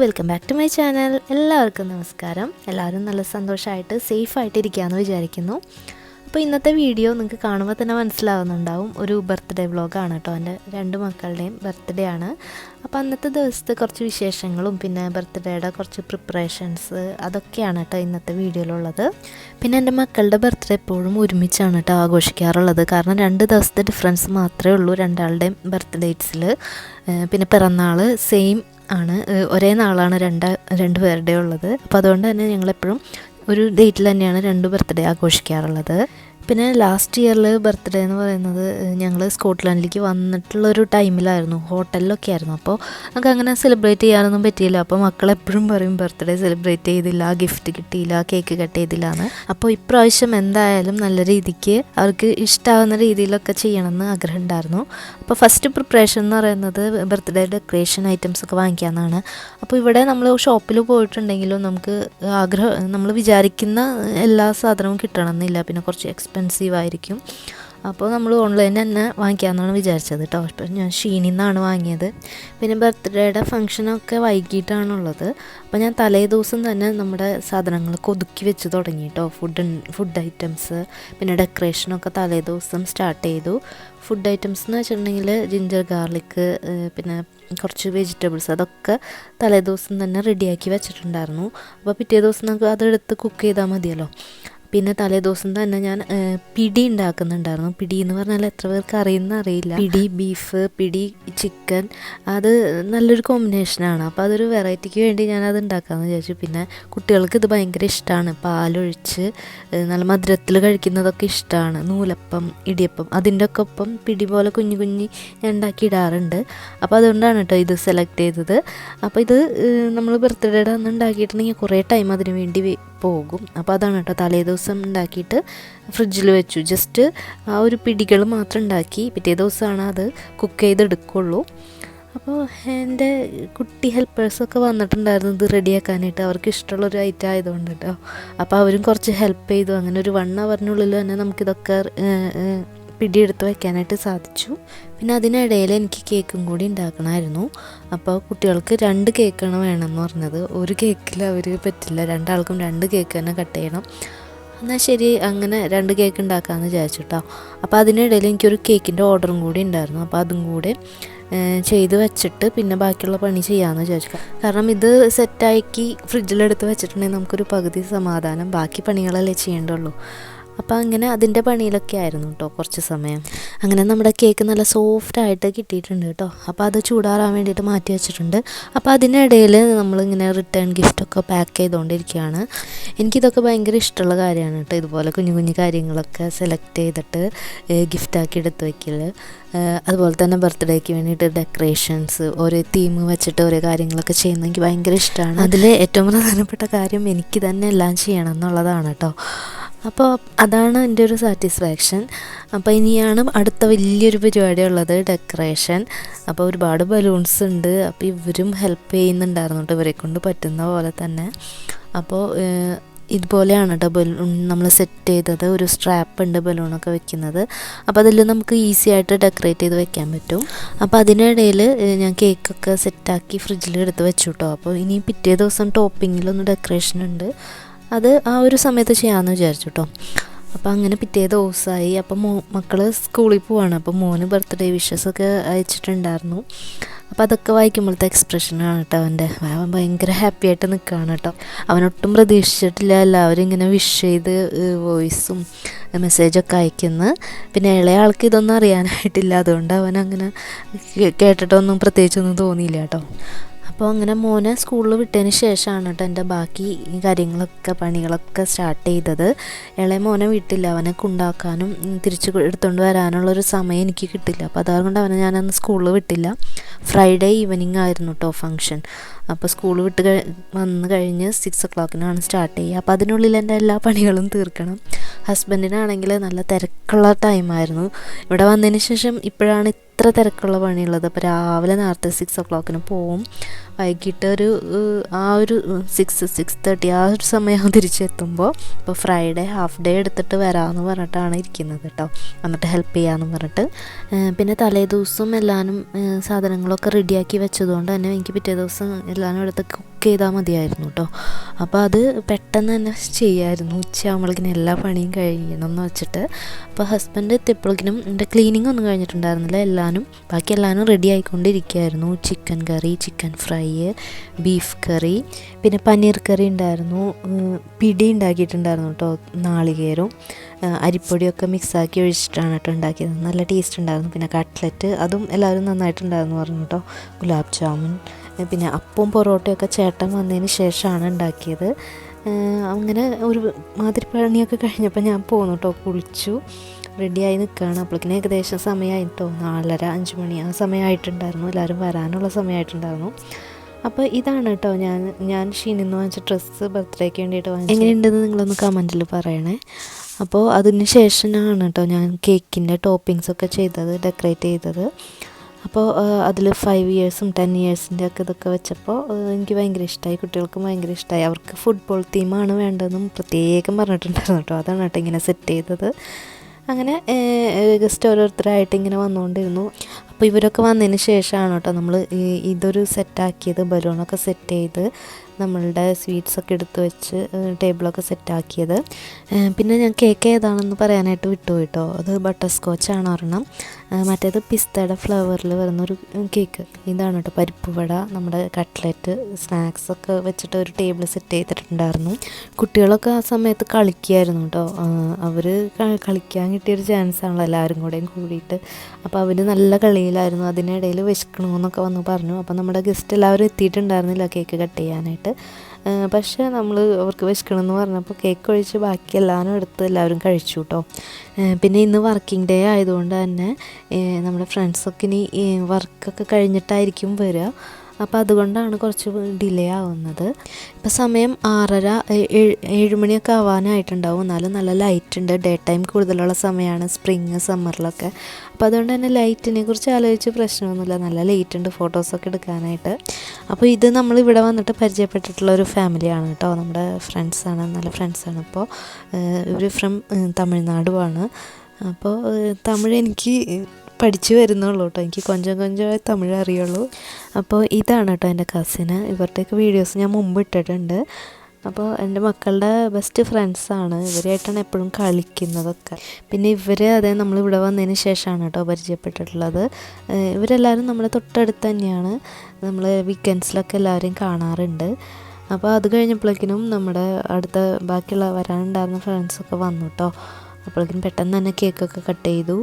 Welcome back to my channel. എല്ലാവർക്കും നമസ്കാരം. എല്ലാവരും നല്ല സന്തോഷമായിട്ട് സേഫായിട്ടിരിക്കുകയെന്ന് വിചാരിക്കുന്നു. അപ്പോൾ ഇന്നത്തെ വീഡിയോ നിങ്ങൾക്ക് കാണുമ്പോൾ തന്നെ മനസ്സിലാവുന്നുണ്ടാവും, ഒരു ബർത്ത്ഡേ വ്ളോഗാണ് കേട്ടോ. എൻ്റെ 2 മക്കളുടെയും ബർത്ത്ഡേ ആണ്. അപ്പോൾ അന്നത്തെ ദിവസത്തെ കുറച്ച് വിശേഷങ്ങളും പിന്നെ ബർത്ത്ഡേയുടെ കുറച്ച് പ്രിപ്പറേഷൻസ് അതൊക്കെയാണ് കേട്ടോ ഇന്നത്തെ വീഡിയോയിലുള്ളത്. പിന്നെ എൻ്റെ മക്കളുടെ ബർത്ത്ഡേ എപ്പോഴും ഒരുമിച്ചാണ് കേട്ടോ ആഘോഷിക്കാറുള്ളത്. കാരണം 2 ദിവസത്തെ ഡിഫറൻസ് മാത്രമേ ഉള്ളൂ രണ്ടാളുടെയും ബർത്ത്ഡേറ്റ്സിൽ. പിന്നെ പിറന്നാൾ സെയിം ആണ്, ഒരേ നാളാണ് രണ്ട് പേരുടെ ഉള്ളത്. അപ്പോൾ അതുകൊണ്ട് തന്നെ ഞങ്ങളെപ്പോഴും ഒരു ഡേറ്റിൽ തന്നെയാണ് 2 ബർത്ത്ഡേ ആഘോഷിക്കാറുള്ളത്. പിന്നെ ലാസ്റ്റ് ഇയറിൽ ബർത്ത്ഡേ എന്ന് പറയുന്നത് ഞങ്ങൾ സ്കോട്ട്ലൻഡിലേക്ക് വന്നിട്ടുള്ളൊരു ടൈമിലായിരുന്നു, ഹോട്ടലിലൊക്കെ ആയിരുന്നു. അപ്പോൾ നമുക്ക് അങ്ങനെ സെലിബ്രേറ്റ് ചെയ്യാനൊന്നും പറ്റിയില്ല. അപ്പോൾ മക്കളെപ്പോഴും പറയും ബർത്ത്ഡേ സെലിബ്രേറ്റ് ചെയ്തില്ല, ഗിഫ്റ്റ് കിട്ടിയില്ല, കേക്ക് കട്ട് ചെയ്തില്ല എന്ന്. അപ്പോൾ ഇപ്രാവശ്യം എന്തായാലും നല്ല രീതിക്ക് അവർക്ക് ഇഷ്ടമാവുന്ന രീതിയിലൊക്കെ ചെയ്യണമെന്ന് ആഗ്രഹം ഉണ്ടായിരുന്നു. അപ്പോൾ ഫസ്റ്റ് പ്രിപ്പറേഷൻ എന്ന് പറയുന്നത് ബർത്ത്ഡേ ഡെക്കറേഷൻ ഐറ്റംസ് ഒക്കെ വാങ്ങിക്കാമെന്നാണ്. അപ്പോൾ ഇവിടെ നമ്മൾ ഷോപ്പിൽ പോയിട്ടുണ്ടെങ്കിലും നമുക്ക് നമ്മൾ വിചാരിക്കുന്ന എല്ലാ സാധനവും കിട്ടണമെന്നില്ല, പിന്നെ കുറച്ച് എക്സ്പെൻസീവ് ആയിരിക്കും. അപ്പോൾ നമ്മൾ ഓൺലൈനിൽ തന്നെ വാങ്ങിക്കാമെന്നാണ് വിചാരിച്ചത് കേട്ടോ. അപ്പോൾ ഞാൻ ഷീനിൽ നിന്നാണ് വാങ്ങിയത്. പിന്നെ ബർത്ത്ഡേയുടെ ഫംഗ്ഷനൊക്കെ വൈകിട്ടാണുള്ളത്. അപ്പോൾ ഞാൻ തലേ ദിവസം തന്നെ നമ്മുടെ സാധനങ്ങളൊക്കെ ഒതുക്കി വെച്ച് തുടങ്ങി കേട്ടോ. ഫുഡ് ഐറ്റംസ് പിന്നെ ഡെക്കറേഷനൊക്കെ തലേ ദിവസം സ്റ്റാർട്ട് ചെയ്തു. ഫുഡ് ഐറ്റംസ് എന്ന് വെച്ചിട്ടുണ്ടെങ്കിൽ ജിഞ്ചർ ഗാർലിക്ക് പിന്നെ കുറച്ച് വെജിറ്റബിൾസ് അതൊക്കെ തലേ ദിവസം തന്നെ റെഡിയാക്കി വെച്ചിട്ടുണ്ടായിരുന്നു. അപ്പോൾ പിറ്റേ ദിവസം നമുക്ക് അതെടുത്ത് കുക്ക് ചെയ്താൽ മതിയല്ലോ. പിന്നെ തലേ ദിവസം തന്നെ ഞാൻ പിടി ഉണ്ടാക്കുന്നുണ്ടായിരുന്നു. പിടി എന്ന് പറഞ്ഞാൽ എത്ര പേർക്ക് അറിയില്ല. പിടി ബീഫ്, പിടി ചിക്കൻ, അത് നല്ലൊരു കോമ്പിനേഷനാണ്. അപ്പോൾ അതൊരു വെറൈറ്റിക്ക് വേണ്ടി ഞാനത് ഉണ്ടാക്കാമെന്ന് വിചാരിച്ചു. പിന്നെ കുട്ടികൾക്ക് ഇത് ഭയങ്കര ഇഷ്ടമാണ്. പാലൊഴിച്ച് നല്ല മധുരത്തിൽ കഴിക്കുന്നതൊക്കെ ഇഷ്ടമാണ്. നൂലപ്പം, ഇടിയപ്പം അതിൻ്റെ ഒക്കെ ഒപ്പം പിടി പോലെ കുഞ്ഞു ഞാൻ ഉണ്ടാക്കിയിടാറുണ്ട്. അപ്പോൾ അതുകൊണ്ടാണ് കേട്ടോ ഇത് സെലക്ട് ചെയ്തത്. അപ്പോൾ ഇത് നമ്മൾ ബർത്ത്ഡേയുടെ അന്ന് ഉണ്ടാക്കിയിട്ടുണ്ടെങ്കിൽ കുറേ ടൈം അതിന് വേണ്ടി പോകും. അപ്പോൾ അതാണ് കേട്ടോ തലേ ദിവസം ഉണ്ടാക്കിയിട്ട് ഫ്രിഡ്ജിൽ വെച്ചു. ജസ്റ്റ് ആ ഒരു പിടികൾ മാത്രം ഉണ്ടാക്കി പിറ്റേ ദിവസമാണ് അത് കുക്ക് ചെയ്തെടുക്കുള്ളൂ. അപ്പോൾ എൻ്റെ കുട്ടി ഹെൽപ്പേഴ്സൊക്കെ വന്നിട്ടുണ്ടായിരുന്നു ഇത് റെഡിയാക്കാനായിട്ട്. അവർക്ക് ഇഷ്ടമുള്ളൊരു ഐറ്റം ആയതുകൊണ്ട് കേട്ടോ. അപ്പോൾ അവരും കുറച്ച് ഹെൽപ്പ് ചെയ്തു. അങ്ങനെ ഒരു 1 അവറിനുള്ളിൽ തന്നെ നമുക്കിതൊക്കെ പിടിയെടുത്ത് വയ്ക്കാനായിട്ട് സാധിച്ചു. പിന്നെ അതിനിടയിൽ എനിക്ക് കേക്കും കൂടി ഉണ്ടാക്കണമായിരുന്നു. അപ്പോൾ കുട്ടികൾക്ക് 2 കേക്കാണ് വേണമെന്ന് പറഞ്ഞത്. ഒരു കേക്കിൽ അവർ പറ്റില്ല, 2 ആൾക്കും 2 കേക്ക് തന്നെ കട്ട് ചെയ്യണം. എന്നാൽ ശരി, അങ്ങനെ 2 കേക്ക് ഉണ്ടാക്കാമെന്ന് വിചാരിച്ചു കേട്ടോ. അപ്പോൾ അതിനിടയിൽ എനിക്കൊരു കേക്കിൻ്റെ ഓർഡറും കൂടി ഉണ്ടായിരുന്നു. അപ്പോൾ അതും കൂടെ ചെയ്ത് വെച്ചിട്ട് പിന്നെ ബാക്കിയുള്ള പണി ചെയ്യാമെന്ന് വിചാരിച്ചു. കാരണം ഇത് സെറ്റാക്കി ഫ്രിഡ്ജിലെടുത്ത് വെച്ചിട്ടുണ്ടെങ്കിൽ നമുക്കൊരു പകുതി സമാധാനം, ബാക്കി പണികളല്ലേ ചെയ്യേണ്ടുള്ളൂ. അപ്പോൾ അങ്ങനെ അതിൻ്റെ പണിയിലൊക്കെ ആയിരുന്നു കേട്ടോ കുറച്ച് സമയം. അങ്ങനെ നമ്മുടെ കേക്ക് നല്ല സോഫ്റ്റായിട്ട് കിട്ടിയിട്ടുണ്ട് കേട്ടോ. അപ്പോൾ അത് ചൂടാറാൻ വേണ്ടിയിട്ട് മാറ്റി വെച്ചിട്ടുണ്ട്. അപ്പോൾ അതിനിടയിൽ നമ്മളിങ്ങനെ റിട്ടേൺ ഗിഫ്റ്റൊക്കെ പാക്ക് ചെയ്തുകൊണ്ടിരിക്കുകയാണ്. എനിക്കിതൊക്കെ ഭയങ്കര ഇഷ്ടമുള്ള കാര്യമാണ് കേട്ടോ. ഇതുപോലെ കുഞ്ഞു കാര്യങ്ങളൊക്കെ സെലക്ട് ചെയ്തിട്ട് ഗിഫ്റ്റാക്കി എടുത്ത് വയ്ക്കൽ. അതുപോലെ തന്നെ ബർത്ത്ഡേക്ക് വേണ്ടിയിട്ട് ഡെക്കറേഷൻസ്, ഓരോ തീം വെച്ചിട്ട് ഓരോ കാര്യങ്ങളൊക്കെ ചെയ്യുന്നത് എനിക്ക് ഭയങ്കര ഇഷ്ടമാണ്. അതിൽ ഏറ്റവും പ്രധാനപ്പെട്ട കാര്യം എനിക്ക് തന്നെ എല്ലാം ചെയ്യണം എന്നുള്ളതാണ് കേട്ടോ. അപ്പോൾ അതാണ് എൻ്റെ ഒരു സാറ്റിസ്ഫാക്ഷൻ. അപ്പോൾ ഇനിയാണ് അടുത്ത വലിയൊരു പരിപാടി ഉള്ളത്, ഡെക്കറേഷൻ. അപ്പോൾ ഒരുപാട് ബലൂൺസ് ഉണ്ട്. അപ്പോൾ ഇവരും ഹെൽപ്പ് ചെയ്യുന്നുണ്ടായിരുന്നു കേട്ടോ, ഇവരെ കൊണ്ട് പറ്റുന്ന പോലെ തന്നെ. അപ്പോൾ ഇതുപോലെയാണ് കേട്ടോ ബലൂൺ നമ്മൾ സെറ്റ് ചെയ്തത്. ഒരു സ്ട്രാപ്പ് ഉണ്ട് ബലൂണൊക്കെ വെക്കുന്നത്. അപ്പോൾ അതിൽ നമുക്ക് ഈസി ആയിട്ട് ഡെക്കറേറ്റ് ചെയ്ത് വെക്കാൻ പറ്റും. അപ്പോൾ അതിനിടയിൽ ഞാൻ കേക്കൊക്കെ സെറ്റാക്കി ഫ്രിഡ്ജിൽ എടുത്ത് വെച്ചു കേട്ടോ. അപ്പോൾ ഇനി പിറ്റേ ദിവസം ടോപ്പിങ്ങിലൊന്ന് ഡെക്കറേഷൻ ഉണ്ട്, അത് ആ ഒരു സമയത്ത് ചെയ്യാമെന്ന് വിചാരിച്ചു കേട്ടോ. അപ്പോൾ അങ്ങനെ പിറ്റേ ദിവസമായി. അപ്പം മക്കൾ സ്കൂളിൽ പോവാണ്. അപ്പോൾ മോന് ബർത്ത്ഡേ വിഷസൊക്കെ അയച്ചിട്ടുണ്ടായിരുന്നു. അപ്പോൾ അതൊക്കെ വായിക്കുമ്പോഴത്തെ എക്സ്പ്രഷനാണ് കേട്ടോ അവൻ്റെ. അവൻ ഭയങ്കര ഹാപ്പി ആയിട്ട് നിൽക്കുകയാണ് കേട്ടോ. അവനൊട്ടും പ്രതീക്ഷിച്ചിട്ടില്ല എല്ലാവരും ഇങ്ങനെ വിഷ് ചെയ്ത് വോയിസും മെസ്സേജൊക്കെ അയക്കുന്നു. പിന്നെ ഇളയ ആൾക്ക് ഇതൊന്നും അറിയാനായിട്ടില്ല, അതുകൊണ്ട് അവനങ്ങനെ കേട്ടിട്ടൊന്നും പ്രത്യേകിച്ചൊന്നും തോന്നിയില്ല കേട്ടോ. അപ്പോൾ അങ്ങനെ മോനെ സ്കൂളിൽ വിട്ടതിന് ശേഷമാണ് കേട്ടോ എൻ്റെ ബാക്കി പണികളൊക്കെ സ്റ്റാർട്ട് ചെയ്തത്. ഇളയ മോനെ വീട്ടില്ല, അവനെ കൊണ്ടാക്കാനും തിരിച്ച് എടുത്തുകൊണ്ട് വരാനുള്ളൊരു സമയം എനിക്ക് കിട്ടില്ല. അപ്പോൾ അതുകൊണ്ട് അവനെ ഞാനന്ന് സ്കൂളിൽ വിട്ടില്ല. ഫ്രൈഡേ ഈവനിങ് ആയിരുന്നു കേട്ടോ ഫംഗ്ഷൻ. അപ്പോൾ സ്കൂൾ വിട്ട് വന്ന് കഴിഞ്ഞ് 6 o'clock സ്റ്റാർട്ട് ചെയ്യുക. അപ്പോൾ അതിനുള്ളിൽ എൻ്റെ എല്ലാ പണികളും തീർക്കണം. ഹസ്ബൻഡിനാണെങ്കിൽ നല്ല തിരക്കുള്ള ടൈമായിരുന്നു. ഇവിടെ വന്നതിന് ശേഷം ഇപ്പോഴാണ് എത്ര തിരക്കുള്ള പണിയുള്ളത്. അപ്പോൾ രാവിലെ നേരത്തെ 6 o'clock പോവും, വൈകിട്ട് ഒരു 6:30 ആ ഒരു സമയം തിരിച്ചെത്തുമ്പോൾ ഇപ്പോൾ ഫ്രൈഡേ ഹാഫ് ഡേ എടുത്തിട്ട് വരാമെന്ന് പറഞ്ഞിട്ടാണ് ഇരിക്കുന്നത് കേട്ടോ, എന്നിട്ട് ഹെൽപ്പ് ചെയ്യാമെന്ന് പറഞ്ഞിട്ട്. പിന്നെ തലേ ദിവസം എല്ലാവരും സാധനങ്ങളൊക്കെ റെഡിയാക്കി വെച്ചതുകൊണ്ട് തന്നെ എനിക്ക് പിറ്റേ ദിവസം എല്ലാവരും എടുത്ത് കുക്ക് ചെയ്താൽ മതിയായിരുന്നു കേട്ടോ. അപ്പോൾ അത് പെട്ടെന്ന് തന്നെ ചെയ്യാമായിരുന്നു, ഉച്ചയാകുമ്പോഴേക്കിനും എല്ലാ പണിയും കഴിയണം എന്ന് വെച്ചിട്ട്. അപ്പോൾ ഹസ്ബൻഡ് എത്തിയപ്പോഴേക്കിനും എൻ്റെ ക്ലീനിങ് ഒന്നും കഴിഞ്ഞിട്ടുണ്ടായിരുന്നില്ല, ബാക്കി എല്ലാവരും റെഡി ആയിക്കൊണ്ടിരിക്കുകയായിരുന്നു. ചിക്കൻ കറി, ചിക്കൻ ഫ്രൈ, ബീഫ് കറി, പിന്നെ പനീർ കറി ഉണ്ടായിരുന്നു, പിടി ഉണ്ടാക്കിയിട്ടുണ്ടായിരുന്നു കേട്ടോ, നാളികേരവും അരിപ്പൊടിയൊക്കെ മിക്സാക്കി ഒഴിച്ചിട്ടാണ് കേട്ടോ ഉണ്ടാക്കിയത്. നല്ല ടേസ്റ്റ് ഉണ്ടായിരുന്നു. പിന്നെ കട്ട്ലറ്റ്, അതും എല്ലാവരും നന്നായിട്ടുണ്ടായിരുന്നു പറഞ്ഞു കേട്ടോ. ഗുലാബ് ജാമുൻ, പിന്നെ അപ്പവും പൊറോട്ടയൊക്കെ ചേട്ടൻ വന്നതിന് ശേഷമാണ് ഉണ്ടാക്കിയത്. അങ്ങനെ ഒരു മാതിരി പണിയൊക്കെ കഴിഞ്ഞപ്പോൾ ഞാൻ പോന്നു കേട്ടോ, കുളിച്ചു റെഡിയായി നിൽക്കുകയാണ്. അപ്പോഴേക്കിനും ഏകദേശം സമയമായിട്ടോ, 4:30-5 മണി ആ സമയമായിട്ടുണ്ടായിരുന്നു, എല്ലാവരും വരാനുള്ള സമയമായിട്ടുണ്ടായിരുന്നു. അപ്പോൾ ഇതാണ് കേട്ടോ ഞാൻ ഷീനിന്ന് വാങ്ങിച്ച ഡ്രസ്സ് ബർത്ത്ഡേക്ക് വേണ്ടിയിട്ട് വാങ്ങിച്ചു. എങ്ങനെയുണ്ടെന്ന് നിങ്ങളൊന്ന് കമൻറ്റിൽ പറയണേ. അപ്പോൾ അതിന് ശേഷമാണ് കേട്ടോ ഞാൻ കേക്കിൻ്റെ ടോപ്പിങ്സൊക്കെ ചെയ്തത്, ഡെക്കറേറ്റ് ചെയ്തത്. അപ്പോൾ അതിൽ 5 yearsഉം 10 yearsൻ്റെ ഒക്കെ ഇതൊക്കെ വെച്ചപ്പോൾ എനിക്ക് ഭയങ്കര ഇഷ്ടമായി, കുട്ടികൾക്കും ഭയങ്കര ഇഷ്ടമായി. അവർക്ക് ഫുട്ബോൾ തീമാണ് വേണ്ടതെന്നും പ്രത്യേകം പറഞ്ഞിട്ടുണ്ടായിരുന്നു കേട്ടോ. അതാണ് കേട്ടോ ഇങ്ങനെ സെറ്റ് ചെയ്തത്. അങ്ങനെ ജസ്റ്റ് ഓരോരുത്തരായിട്ട് ഇങ്ങനെ വന്നുകൊണ്ടിരുന്നു. അപ്പോൾ ഇവരൊക്കെ വന്നതിന് ശേഷമാണ് കേട്ടോ നമ്മൾ ഇതൊരു സെറ്റാക്കിയത്, ബലൂണൊക്കെ സെറ്റ് ചെയ്ത് നമ്മളുടെ സ്വീറ്റ്സൊക്കെ എടുത്ത് വെച്ച് ടേബിളൊക്കെ സെറ്റാക്കിയത്. പിന്നെ ഞാൻ കേക്ക് ഏതാണെന്ന് പറയാനായിട്ട് വിട്ടുപോയി കേട്ടോ. അത് ബട്ടർ സ്കോച്ചാണ് ഒരെണ്ണം, മറ്റേത് പിസ്തയുടെ ഫ്ലേവറിൽ വരുന്നൊരു കേക്ക്. ഇതാണ് കേട്ടോ പരിപ്പ് വട, നമ്മുടെ കട്ട്ലറ്റ്, സ്നാക്സൊക്കെ വെച്ചിട്ട് ഒരു ടേബിൾ സെറ്റ് ചെയ്തിട്ടുണ്ടായിരുന്നു. കുട്ടികളൊക്കെ ആ സമയത്ത് കളിക്കുകയായിരുന്നു കേട്ടോ. അവർ കളിക്കാൻ കിട്ടിയൊരു ചാൻസാണല്ലോ എല്ലാവരും കൂടിയിട്ട്. അപ്പോൾ അവർ നല്ല കളിയിലായിരുന്നു. അതിനിടയിൽ വിശക്കണമെന്നൊക്കെ വന്ന് പറഞ്ഞു. അപ്പോൾ നമ്മുടെ ഗസ്റ്റ് എല്ലാവരും എത്തിയിട്ടുണ്ടായിരുന്നില്ല കേക്ക് കട്ട് ചെയ്യാനായിട്ട്. പക്ഷേ അവർക്ക് വിശക്കണമെന്ന് പറഞ്ഞപ്പോൾ കേക്ക് ഒഴിച്ച് ബാക്കി എല്ലാവരും കഴിച്ചു കേട്ടോ. പിന്നെ ഇന്ന് വർക്കിംഗ് ഡേ ആയതുകൊണ്ട് തന്നെ നമ്മുടെ ഫ്രണ്ട്സൊക്കെ ഇനി വർക്കൊക്കെ കഴിഞ്ഞിട്ടായിരിക്കും വരിക. അപ്പോൾ അതുകൊണ്ടാണ് കുറച്ച് ഡിലേ ആവുന്നത്. ഇപ്പോൾ സമയം 6:30-7 മണിയൊക്കെ ആവാനായിട്ടുണ്ടാവും. എന്നാലും നല്ല ലൈറ്റ് ഉണ്ട്, ഡേ ടൈം കൂടുതലുള്ള സമയമാണ് സ്പ്രിങ് സമ്മറിലൊക്കെ. അപ്പോൾ അതുകൊണ്ട് തന്നെ ലൈറ്റിനെ കുറിച്ച് ആലോചിച്ച് പ്രശ്നമൊന്നുമില്ല, നല്ല ലൈറ്റ് ഉണ്ട് ഫോട്ടോസൊക്കെ എടുക്കാനായിട്ട്. അപ്പോൾ ഇത് നമ്മളിവിടെ വന്നിട്ട് പരിചയപ്പെട്ടിട്ടുള്ള ഒരു ഫാമിലിയാണ് കേട്ടോ, നമ്മുടെ ഫ്രണ്ട്സാണ്, നല്ല ഫ്രണ്ട്സാണ്. അപ്പോൾ ഇവർ ഫ്രം തമിഴ്നാടുമാണ്. അപ്പോൾ തമിഴ് എനിക്ക് പഠിച്ചു വരുന്നുള്ളൂ കേട്ടോ, എനിക്ക് కొంచెం തമിഴ് അറിയുള്ളൂ. അപ്പോൾ ഇതാണ് കേട്ടോ എൻ്റെ കസിന്. ഇവരുടെയൊക്കെ വീഡിയോസ് ഞാൻ മുമ്പ് ഇട്ടിട്ടുണ്ട്. അപ്പോൾ എൻ്റെ മക്കളുടെ ബെസ്റ്റ് ഫ്രണ്ട്സാണ്, ഇവരായിട്ടാണ് എപ്പോഴും കളിക്കുന്നതൊക്കെ. പിന്നെ നമ്മളിവിടെ വന്നതിന് ശേഷമാണ് കേട്ടോ പരിചയപ്പെട്ടിട്ടുള്ളത്. ഇവരെല്ലാവരും നമ്മുടെ തൊട്ടടുത്ത് തന്നെയാണ്, നമ്മൾ വീക്കെൻഡ്സിലൊക്കെ എല്ലാവരെയും കാണാറുണ്ട്. അപ്പോൾ അത് കഴിഞ്ഞപ്പോഴേക്കിനും നമ്മുടെ അടുത്ത ബാക്കിയുള്ള വരാനുണ്ടായിരുന്ന ഫ്രണ്ട്സൊക്കെ വന്നു കേട്ടോ. അപ്പോഴേക്കും പെട്ടെന്ന് തന്നെ കേക്കൊക്കെ കട്ട് ചെയ്തു.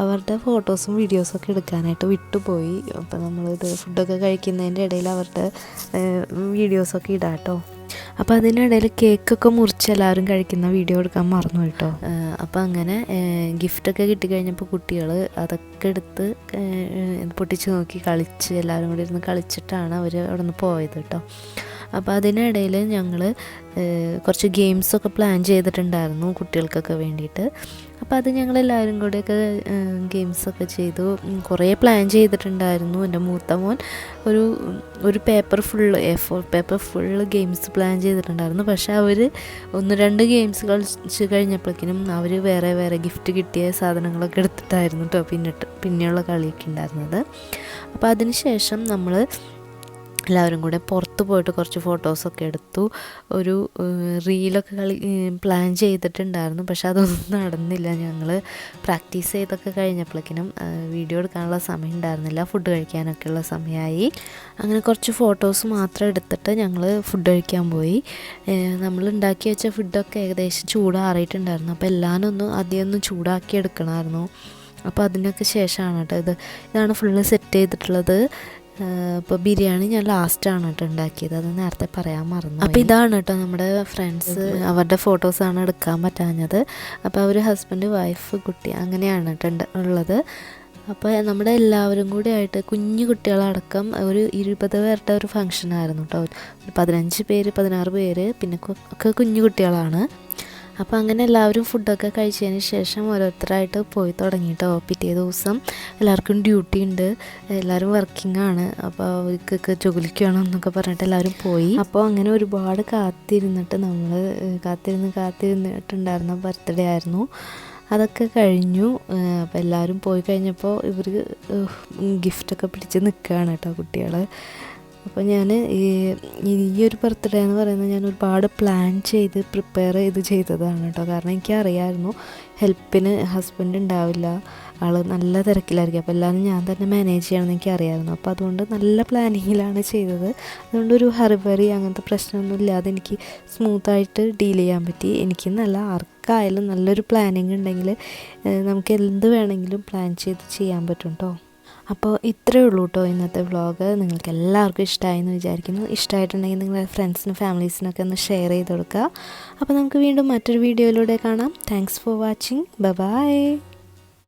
അവരുടെ ഫോട്ടോസും വീഡിയോസൊക്കെ എടുക്കാനായിട്ട് വിട്ടുപോയി. അപ്പോൾ നമ്മളിത് ഫുഡൊക്കെ കഴിക്കുന്നതിൻ്റെ ഇടയിൽ അവരുടെ വീഡിയോസൊക്കെ ഇടാം കേട്ടോ. അപ്പോൾ അതിനിടയിൽ കേക്കൊക്കെ മുറിച്ച് എല്ലാവരും കഴിക്കുന്ന വീഡിയോ എടുക്കാൻ മറന്നു കേട്ടോ. അപ്പോൾ അങ്ങനെ ഗിഫ്റ്റൊക്കെ കിട്ടിക്കഴിഞ്ഞപ്പോൾ കുട്ടികൾ അതൊക്കെ എടുത്ത് പൊട്ടിച്ച് നോക്കി കളിച്ച് എല്ലാവരും കൂടി ഇരുന്ന് കളിച്ചിട്ടാണ് അവർ അവിടെ നിന്ന് പോയത് കേട്ടോ. അപ്പോൾ അതിനിടയിൽ ഞങ്ങൾ കുറച്ച് ഗെയിംസൊക്കെ പ്ലാൻ ചെയ്തിട്ടുണ്ടായിരുന്നു കുട്ടികൾക്കൊക്കെ വേണ്ടിയിട്ട്. അപ്പോൾ അത് ഞങ്ങളെല്ലാവരും കൂടെയൊക്കെ ഗെയിംസൊക്കെ ചെയ്തു. കുറേ പ്ലാൻ ചെയ്തിട്ടുണ്ടായിരുന്നു. എൻ്റെ മൂത്ത മോൻ ഒരു paper full A4 paper full games plan ചെയ്തിട്ടുണ്ടായിരുന്നു. പക്ഷേ അവർ 1-2 ഗെയിംസ് കളിച്ച് കഴിഞ്ഞപ്പോഴേക്കിനും അവർ വേറെ ഗിഫ്റ്റ് കിട്ടിയ സാധനങ്ങളൊക്കെ എടുത്തിട്ടായിരുന്നു കേട്ടോ പിന്നെയുള്ള കളിയൊക്കെ ഉണ്ടായിരുന്നത്. അപ്പോൾ അതിന് ശേഷം നമ്മൾ എല്ലാവരും കൂടെ പുറത്ത് പോയിട്ട് കുറച്ച് ഫോട്ടോസൊക്കെ എടുത്തു. ഒരു റീലൊക്കെ പ്ലാൻ ചെയ്തിട്ടുണ്ടായിരുന്നു, പക്ഷെ അതൊന്നും നടന്നില്ല. ഞങ്ങൾ പ്രാക്ടീസ് ചെയ്തൊക്കെ കഴിഞ്ഞപ്പോഴേക്കിനും വീഡിയോ എടുക്കാനുള്ള സമയം ഉണ്ടായിരുന്നില്ല, ഫുഡ് കഴിക്കാനൊക്കെയുള്ള സമയമായി. അങ്ങനെ കുറച്ച് ഫോട്ടോസ് മാത്രം എടുത്തിട്ട് ഞങ്ങൾ ഫുഡ് കഴിക്കാൻ പോയി. നമ്മൾ ഉണ്ടാക്കി വെച്ച ഫുഡൊക്കെ ഏകദേശം ചൂടാറിയിട്ടുണ്ടായിരുന്നു. അപ്പോൾ എല്ലാവരും ആദ്യമൊന്നും ചൂടാക്കി എടുക്കണമായിരുന്നു. അപ്പോൾ അതിനൊക്കെ ശേഷമാണ് കേട്ടോ ഇതാണ് ഫുള്ള് സെറ്റ് ചെയ്തിട്ടുള്ളത്. ഇപ്പോൾ ബിരിയാണി ഞാൻ ലാസ്റ്റാണ് കേട്ടോ ഉണ്ടാക്കിയത്, അത് നേരത്തെ പറയാൻ മറന്നു. അപ്പോൾ ഇതാണ് കേട്ടോ നമ്മുടെ ഫ്രണ്ട്സ്, അവരുടെ ഫോട്ടോസാണ് എടുക്കാൻ പറ്റാഞ്ഞത്. അപ്പോൾ അവർ ഹസ്ബൻഡ്, വൈഫ്, കുട്ടി അങ്ങനെയാണ് കേട്ടോ ഉള്ളത്. അപ്പോൾ നമ്മുടെ എല്ലാവരും കൂടി ആയിട്ട് കുഞ്ഞു കുട്ടികളടക്കം ഒരു 20 പേരുടെ ഒരു ഫംഗ്ഷനായിരുന്നു കേട്ടോ. 15 പേര് 16 പേര് പിന്നെ ഒക്കെ കുഞ്ഞു കുട്ടികളാണ്. അപ്പോൾ അങ്ങനെ എല്ലാവരും ഫുഡൊക്കെ കഴിച്ചതിന് ശേഷം ഓരോരുത്തരായിട്ട് പോയി തുടങ്ങി കേട്ടോ. പിറ്റേ ദിവസം എല്ലാവർക്കും ഡ്യൂട്ടി ഉണ്ട്, എല്ലാവരും വർക്കിംഗ് ആണ്. അപ്പോൾ അവർക്കൊക്കെ ജോലിക്ക് വേണം എന്നൊക്കെ പറഞ്ഞിട്ട് എല്ലാവരും പോയി. അപ്പോൾ അങ്ങനെ ഒരുപാട് കാത്തിരുന്നിട്ടുണ്ടായിരുന്ന ബർത്ത്ഡേ ആയിരുന്നു. അതൊക്കെ കഴിഞ്ഞു. അപ്പോൾ എല്ലാവരും പോയി കഴിഞ്ഞപ്പോൾ ഇവർ ഗിഫ്റ്റൊക്കെ പിടിച്ച് നിൽക്കുകയാണ് കേട്ടോ കുട്ടികൾ. അപ്പോൾ ഞാൻ ഈ ഒരു ബർത്ത്ഡേ എന്ന് പറയുന്നത് ഞാൻ ഒരുപാട് പ്രിപ്പയർ ചെയ്തതാണ് കേട്ടോ. കാരണം എനിക്കറിയാമായിരുന്നു ഹെൽപ്പിന് ഹസ്ബൻഡ് ഉണ്ടാവില്ല, ആൾ നല്ല തിരക്കിലായിരിക്കും. അപ്പോൾ എല്ലാം ഞാൻ തന്നെ മാനേജ് ചെയ്യണമെന്ന് എനിക്കറിയാമായിരുന്നു. അപ്പോൾ അതുകൊണ്ട് നല്ല പ്ലാനിങ്ങിലാണ് ചെയ്തത്. അതുകൊണ്ട് ഒരു ഹറിബറി അങ്ങനത്തെ പ്രശ്നമൊന്നും ഇല്ലാതെ എനിക്ക് സ്മൂത്തായിട്ട് ഡീൽ ചെയ്യാൻ പറ്റി. എനിക്കെന്നല്ല, ആർക്കായാലും നല്ലൊരു പ്ലാനിങ് ഉണ്ടെങ്കിൽ നമുക്ക് എന്ത് വേണമെങ്കിലും പ്ലാൻ ചെയ്ത് ചെയ്യാൻ പറ്റും കേട്ടോ. അപ്പോൾ ഇത്രയേ ഉള്ളൂ കേട്ടോ ഇന്നത്തെ വ്ളോഗ്. നിങ്ങൾക്ക് എല്ലാവർക്കും ഇഷ്ടമായെന്ന് വിചാരിക്കുന്നു. ഇഷ്ടമായിട്ടുണ്ടെങ്കിൽ നിങ്ങളുടെ ഫ്രണ്ട്സിനും ഫാമിലീസിനൊക്കെ ഒന്ന് ഷെയർ ചെയ്ത് കൊടുക്കുക. അപ്പോൾ നമുക്ക് വീണ്ടും മറ്റൊരു വീഡിയോയിലൂടെ കാണാം. Thanks for watching. ബൈ.